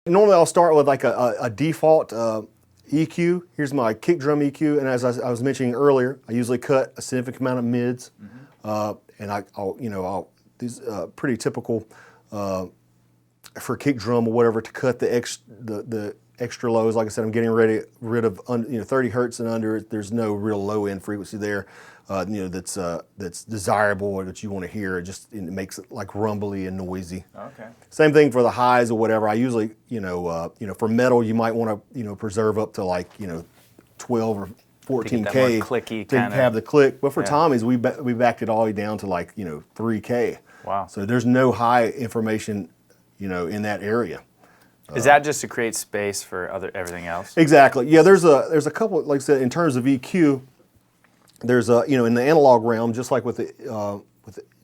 Normally I'll start with like a default EQ. Here's my kick drum EQ, and as I was mentioning earlier, I usually cut a significant amount of mids, and I'll these pretty typical for kick drum or whatever to cut the extra lows. Like I said, I'm getting rid of 30 hertz and under. There's no real low end frequency there. That's desirable or that you want to hear. It makes it like rumbly and noisy. Okay. Same thing for the highs or whatever. I usually, for metal, you might want to, preserve up to like, 12 or 14K clicky to kind have the click. But for Yeah. Tommies, we backed it all the way down to like, 3K. Wow. So there's no high information, in that area. Is that just to create space for everything else? Exactly. Yeah, there's a couple, like I said, in terms of EQ, there's in the analog realm, just like with the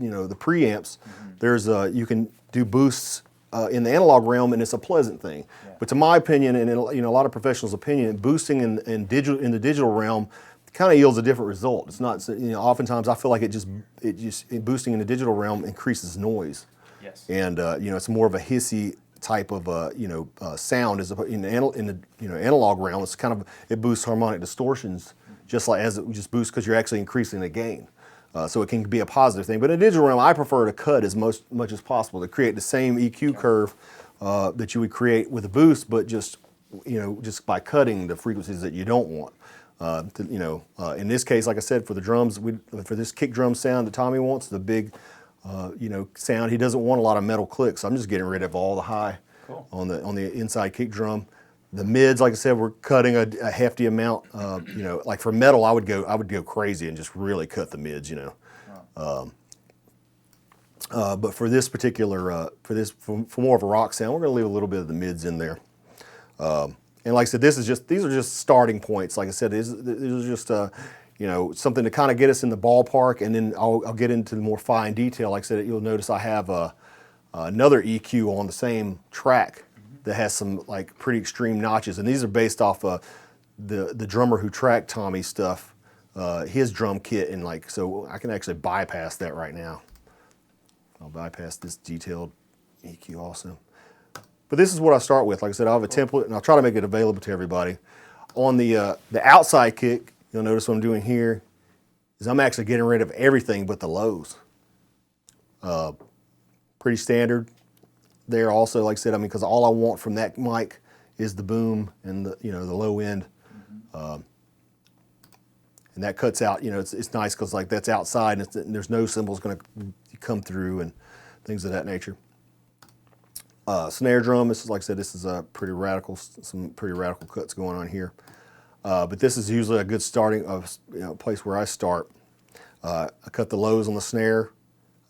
preamps, there's you can do boosts in the analog realm, and it's a pleasant thing. Yeah. But to my opinion, and in a lot of professionals' opinion, boosting in the digital realm kind of yields a different result. It's not, oftentimes I feel like boosting in the digital realm increases noise. Yes. And it's more of a hissy type of sound as in the analog realm. It's kind of, it boosts harmonic distortions just like as it just boosts because you're actually increasing the gain. So it can be a positive thing. But in the digital realm, I prefer to cut as much as possible to create the same EQ curve that you would create with a boost, but just by cutting the frequencies that you don't want. In this case, like I said, for the drums, for this kick drum sound that Tommy wants, the big sound, he doesn't want a lot of metal clicks. So I'm just getting rid of all the high on the inside kick drum. The mids, like I said, we're cutting a hefty amount. Like for metal, I would go crazy and just really cut the mids. But for this particular, for more of a rock sound, we're going to leave a little bit of the mids in there. And like I said, these are just starting points. Like I said, these are just something to kind of get us in the ballpark, and then I'll get into the more fine detail. Like I said, you'll notice I have another EQ on the same track that has some like pretty extreme notches, and these are based off the drummer who tracked Tommy's stuff, his drum kit, and so I can actually bypass that right now. I'll bypass this detailed EQ also. But this is what I start with. Like I said, I'll have a template, and I'll try to make it available to everybody. On the outside kick, you'll notice what I'm doing here is I'm actually getting rid of everything but the lows. Pretty standard there also, like I said, because all I want from that mic is the boom and the low end. And that cuts out, it's nice because like that's outside and there's no cymbals going to come through and things of that nature. Snare drum, this is, like I said, this is some pretty radical cuts going on here. But this is usually a good starting place where I start. I cut the lows on the snare.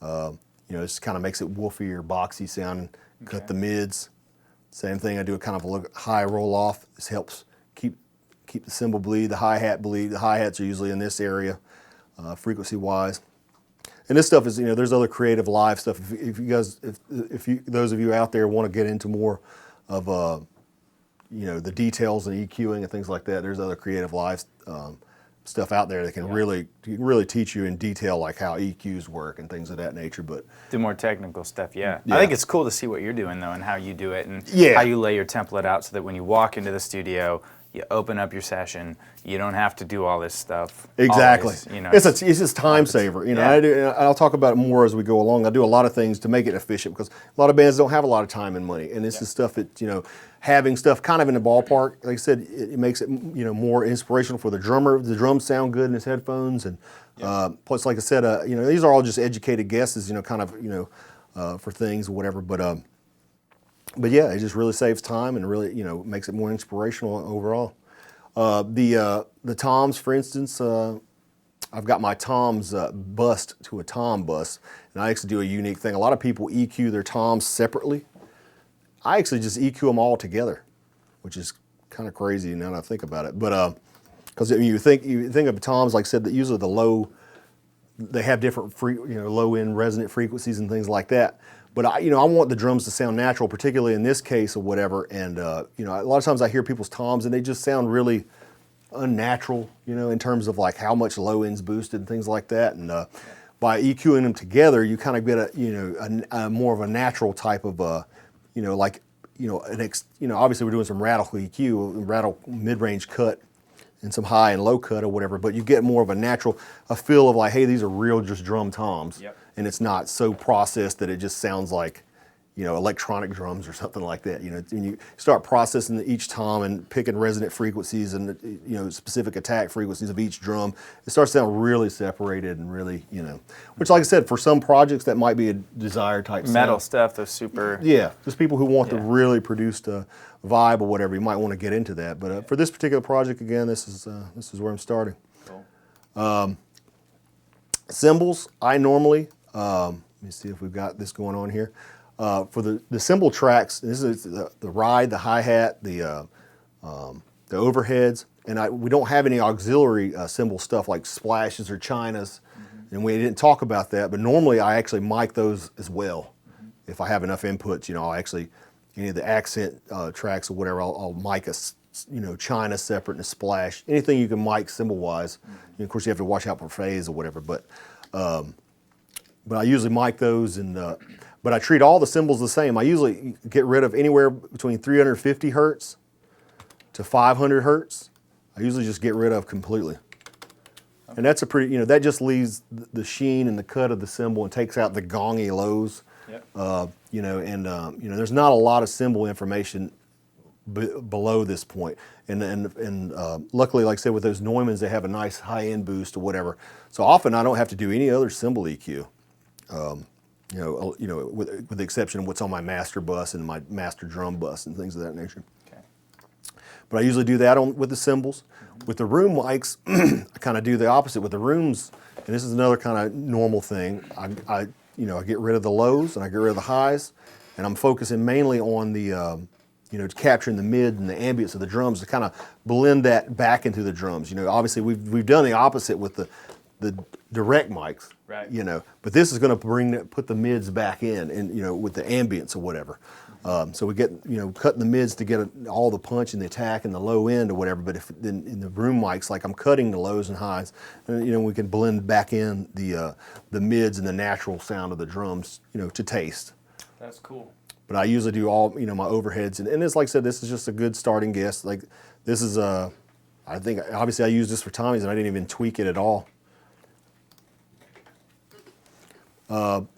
It just kind of makes it woofy or boxy sounding. Cut the mids. Same thing. I do a kind of a high roll off. This helps keep the cymbal bleed, the hi-hat bleed. The hi-hats are usually in this area, frequency wise. And this stuff is, there's other creative live stuff. If those of you out there want to get into more of the details and EQing and things like that, there's other creative live stuff out there that can really teach you in detail like how EQs work and things of that nature. But do more technical stuff, yeah. I think it's cool to see what you're doing though and how you do it and how you lay your template out so that when you walk into the studio, you open up your session, you don't have to do all this stuff. Exactly. Always, it's just time saver. I'll talk about it more as we go along. I do a lot of things to make it efficient because a lot of bands don't have a lot of time and money, and this is stuff that having stuff kind of in the ballpark. Like I said, it makes it more inspirational for the drummer. The drums sound good in his headphones, and plus, like I said, these are all just educated guesses. Kind of for things or whatever, But yeah, it just really saves time and really, makes it more inspirational overall. The toms, for instance, I've got my toms bust to a tom bus, and I actually do a unique thing. A lot of people EQ their toms separately. I actually just EQ them all together, which is kind of crazy now that I think about it. But because you think of toms, like I said, that usually the low, they have different low end resonant frequencies and things like that. But I want the drums to sound natural, particularly in this case or whatever. And a lot of times I hear people's toms and they just sound really unnatural, in terms of like how much low end's boosted and things like that. And by EQing them together, you kind of get a more of a natural type of like obviously we're doing some rattle EQ, rattle mid-range cut, and some high and low cut or whatever, but you get more of a feel of like, hey, these are real just drum toms, and it's not so processed that it just sounds like, electronic drums or something like that. When you start processing each tom and picking resonant frequencies and specific attack frequencies of each drum, it starts to sound really separated and really, which, like I said, for some projects that might be a desired type metal sound. stuff. Those super. Yeah, just people who want to really produce a vibe or whatever. You might want to get into that, but for this particular project, again, this is where I'm starting. Cool. Cymbals, I normally. Let me see if we've got this going on here. For the cymbal tracks, this is the ride, the hi-hat, the overheads, and we don't have any auxiliary cymbal stuff like splashes or chinas, and we didn't talk about that, but normally I actually mic those as well. If I have enough inputs, I'll actually, any of the accent tracks or whatever, I'll mic a china separate and a splash, anything you can mic cymbal-wise. Of course, you have to watch out for phase or whatever, but I usually mic those but I treat all the cymbals the same. I usually get rid of anywhere between 350 hertz to 500 hertz. I usually just get rid of completely. Okay. And that's a pretty, that just leaves the sheen and the cut of the cymbal and takes out the gongy lows. Yep. There's not a lot of cymbal information below this point. And luckily, like I said, with those Neumanns, they have a nice high-end boost or whatever. So often I don't have to do any other cymbal EQ. With the exception of what's on my master bus and my master drum bus and things of that nature. Okay. But I usually do that with the cymbals. With the room mics, I kind of do the opposite. With the rooms, and this is another kind of normal thing, I get rid of the lows and I get rid of the highs, and I'm focusing mainly on the, capturing the mid and the ambience of the drums to kind of blend that back into the drums. Obviously we've done the opposite with the direct mics, right? But this is going to put the mids back in, and with the ambience or whatever. So we get cutting the mids to get all the punch and the attack and the low end or whatever. But if in the room mics, like I'm cutting the lows and highs, we can blend back in the mids and the natural sound of the drums, to taste. That's cool. But I usually do all my overheads, and it's like I said, this is just a good starting guess. Like this is I think obviously I use this for Tommy's and I didn't even tweak it at all.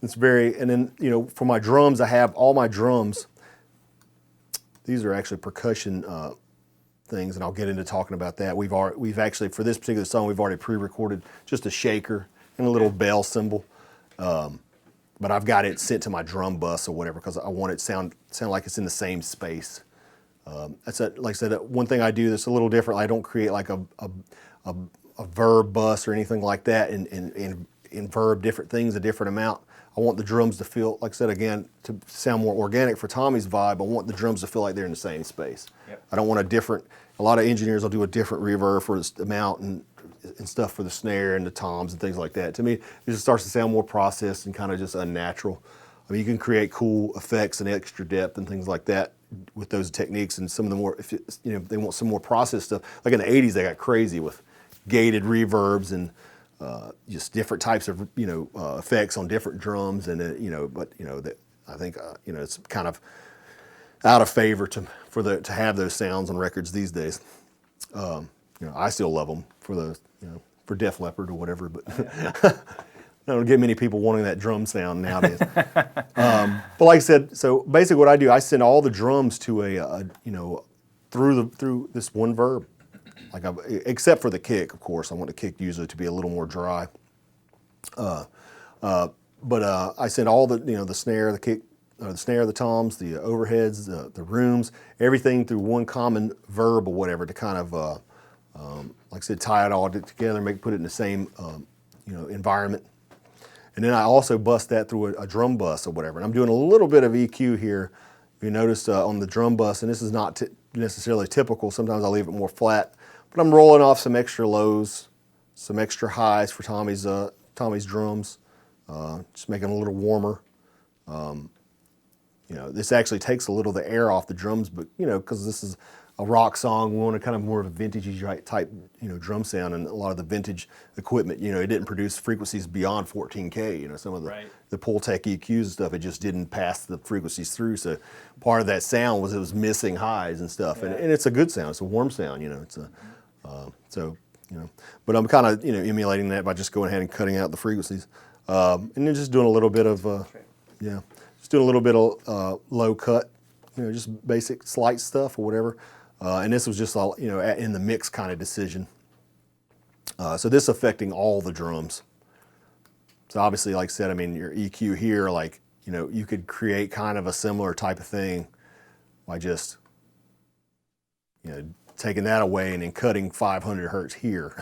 It's very, and then, for my drums, I have all my drums. These are actually percussion things, and I'll get into talking about that. We've actually, for this particular song, we've already pre-recorded just a shaker and a little bell cymbal. But I've got it sent to my drum bus or whatever because I want it to sound like it's in the same space. Like I said, one thing I do that's a little different. I don't create like a verb bus or anything like that, and verb different things a different amount. I want the drums to feel, like I said again, to sound more organic for Tommy's vibe. I want the drums to feel like they're in the same space. Yep. I don't want a lot of engineers will do a different reverb for the mount and stuff for the snare and the toms and things like that. To me, it just starts to sound more processed and kind of just unnatural. I mean, you can create cool effects and extra depth and things like that with those techniques, and some of the more, if they want some more processed stuff, like in the 80s they got crazy with gated reverbs and just different types of effects on different drums, and that I think it's kind of out of favor to have those sounds on records these days. I still love them for Def Leppard or whatever, but I don't get many people wanting that drum sound nowadays. But like I said, so basically what I do, I send all the drums to through this one verb. Except for the kick, of course. I want the kick usually to be a little more dry. But I send all the snare, the kick, the snare, the toms, the overheads, the rooms, everything through one common verb or whatever to kind of, like I said, tie it all together, put it in the same, environment. And then I also bust that through a drum bus or whatever. And I'm doing a little bit of EQ here. If you notice on the drum bus, and this is not necessarily typical. Sometimes I leave it more flat. But I'm rolling off some extra lows, some extra highs for Tommy's drums, just making it a little warmer. This actually takes a little of the air off the drums, but because this is a rock song. We wanted kind of more of a vintagey type, drum sound, and a lot of the vintage equipment, it didn't produce frequencies beyond 14K. Some of the Pultec EQs and stuff, it just didn't pass the frequencies through. So part of that sound was it was missing highs and stuff, and it's a good sound. It's a warm sound, It's a but I'm kind of emulating that by just going ahead and cutting out the frequencies, and then just doing a little bit of just doing a little bit of low cut, just basic slight stuff or whatever. And this was just all, in the mix kind of decision. So this affecting all the drums. So obviously, like I said, I mean, your EQ here, like, you could create kind of a similar type of thing by just, taking that away and then cutting 500 hertz here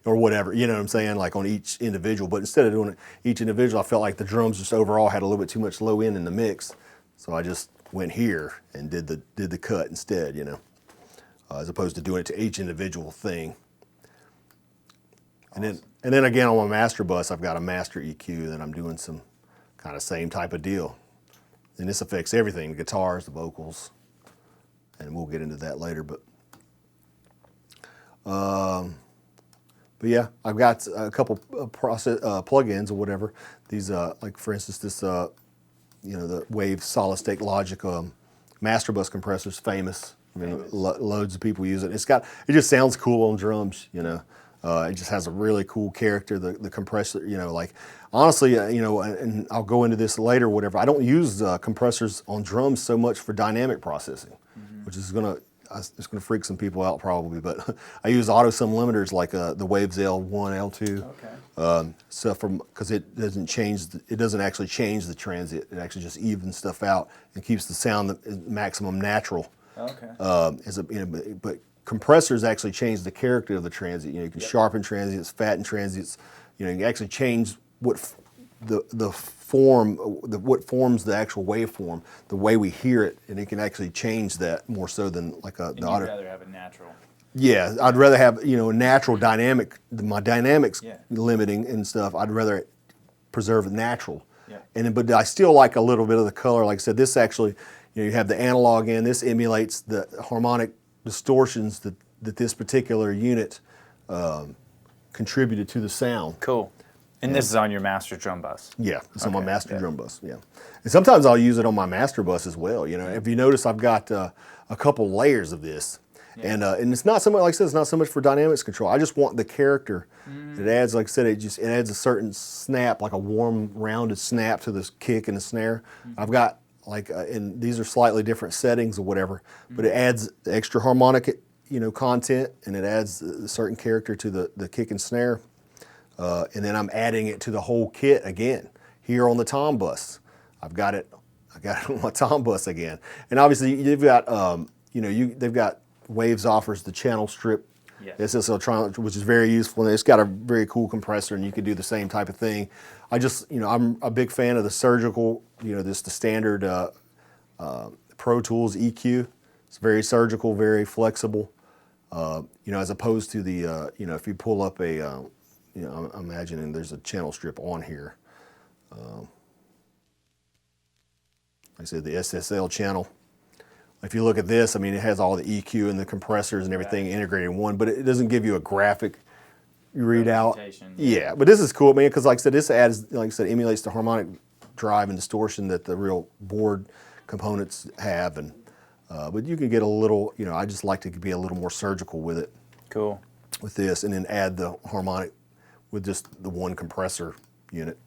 or whatever, you know what I'm saying, like on each individual. But instead of doing it each individual, I felt like the drums just overall had a little bit too much low end in the mix. So I just went here and did the cut instead, as opposed to doing it to each individual thing. Awesome. And then again on my master bus, I've got a master EQ that I'm doing some kind of same type of deal. And this affects everything, the guitars, the vocals, and we'll get into that later. But yeah, I've got a couple of plugins or whatever. These, like for instance, this, the Wave Solid State Logic master bus compressor is famous. I mean, loads of people use it. It just sounds cool on drums, It just has a really cool character. The compressor, like honestly, and I'll go into this later, whatever. I don't use compressors on drums so much for dynamic processing, which is it's gonna freak some people out probably. But I use auto sum limiters like the Waves L1, L2. Okay. Stuff because it doesn't actually change the transient. It actually just evens stuff out and keeps the sound maximum natural. Okay. But compressors actually change the character of the transient. You can sharpen transients, fatten transients. You can actually change what forms the actual waveform, the way we hear it, and it can actually change that more so than like the auto. You'd rather have a natural. Yeah, I'd rather have a natural dynamic. My dynamics limiting and stuff. I'd rather preserve it natural. Yeah. But I still like a little bit of the color. Like I said, this actually. You have the analog in. This emulates the harmonic distortions that this particular unit contributed to the sound. Cool. And this is on your master drum bus? Yeah, it's on my master drum bus, yeah. And sometimes I'll use it on my master bus as well. If you notice, I've got a couple layers of this. Yeah. And it's not so much, like I said, it's not so much for dynamics control. I just want the character. It adds, like I said, it adds a certain snap, like a warm, rounded snap to this kick and the snare. I've got and these are slightly different settings or whatever, but it adds extra harmonic, content, and it adds a certain character to the kick and snare. And then I'm adding it to the whole kit again here on the tom bus. I got it on my tom bus again. And obviously you've got, they've got Waves offers the channel strip. Yes. SSL, which is very useful, and it's got a very cool compressor, and you can do the same type of thing. I just, I'm a big fan of the surgical, the standard Pro Tools EQ. It's very surgical, very flexible, as opposed to the, if you pull up I'm imagining there's a channel strip on here. Like I said, the SSL channel. If you look at this, I mean, it has all the EQ and the compressors and everything integrated in one, but it doesn't give you a graphic readout. Yeah, but this is cool, man, because like I said, this adds, like I said, emulates the harmonic drive and distortion that the real board components have, and but you can get a little, I just like to be a little more surgical with it. Cool. With this, and then add the harmonic with just the one compressor unit.